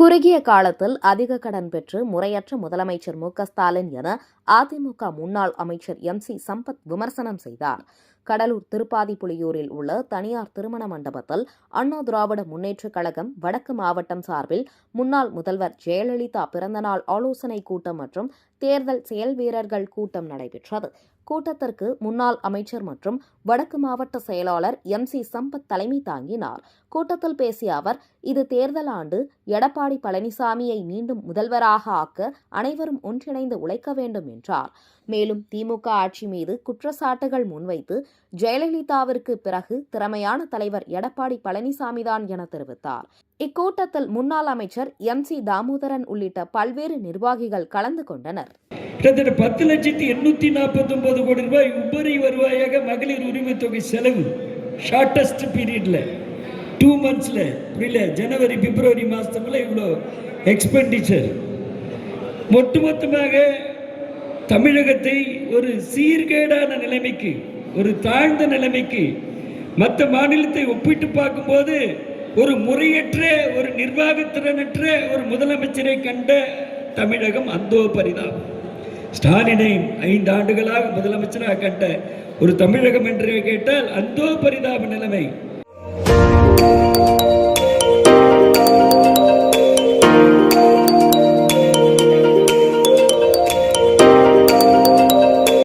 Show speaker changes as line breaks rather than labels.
குறுகிய காலத்தில் அதிக கடன் பெற்று முறையற்ற முதலமைச்சர் மு.க.ஸ்டாலின் என அதிமுக முன்னாள் அமைச்சர் எம்.சி. சம்பத் விமர்சனம் செய்தார். கடலூர் திருப்பாதிப்புலியூரில் உள்ள தனியார் திருமண மண்டபத்தில் அண்ணா திராவிட முன்னேற்றக் கழகம் வடக்கு மாவட்டம் சார்பில் முன்னாள் முதல்வர் ஜெயலலிதா பிறந்தநாள் ஆலோசனைக் கூட்டம் மற்றும் தேர்தல் செயல் வீரர்கள் கூட்டம் நடைபெற்றது. கூட்டத்திற்கு முன்னாள் அமைச்சர் மற்றும் வடக்கு மாவட்ட செயலாளர் எம்.சி. சம்பத் தலைமை தாங்கினார். கூட்டத்தில் பேசிய அவர், இது தேர்தல் ஆண்டு, எடப்பாடி பழனிசாமியை மீண்டும் முதல்வராக ஆக்க அனைவரும் ஒன்றிணைந்து உழைக்க வேண்டும் என்றார். மேலும் திமுக ஆட்சி மீது குற்றச்சாட்டுகள் முன்வைத்து ஜெயலலிதாவிற்கு பிறகு திறமையான தலைவர் எடப்பாடி பழனிசாமிதான் என தெரிவித்தார். இக்கூட்டத்தில் முன்னாள் அமைச்சர் எம்.சி. தாமோதரன் உள்ளிட்ட பல்வேறு நிர்வாகிகள் கலந்து கொண்டனர்.
கிட்டத்தட்ட 10,849 கோடி ரூபாய் உபரி வருவாயாக மகளிர் உரிமை தொகை செலவு ஷார்டஸ்ட் பீரியட்ல 2 monthsல புரியல, ஜனவரி பிப்ரவரி மாசத்துல இவ்வளோ எக்ஸ்பெண்டிச்சர். ஒட்டுமொத்தமாக தமிழகத்தை ஒரு சீர்கேடான நிலைமைக்கு, ஒரு தாழ்ந்த நிலைமைக்கு, மற்ற மாநிலத்தை ஒப்பிட்டு பார்க்கும்போது ஒரு முறையற்ற, ஒரு நிர்வாகத்திறனற்ற ஒரு முதலமைச்சரை கண்ட தமிழகம் அந்தோ பரிதாபம். ஸ்டாலினை 5 ஆண்டுகளாக முதலமைச்சராக கண்ட ஒரு தமிழகம் என்று கேட்டால் அந்தோ பரிதாப நிலைமை.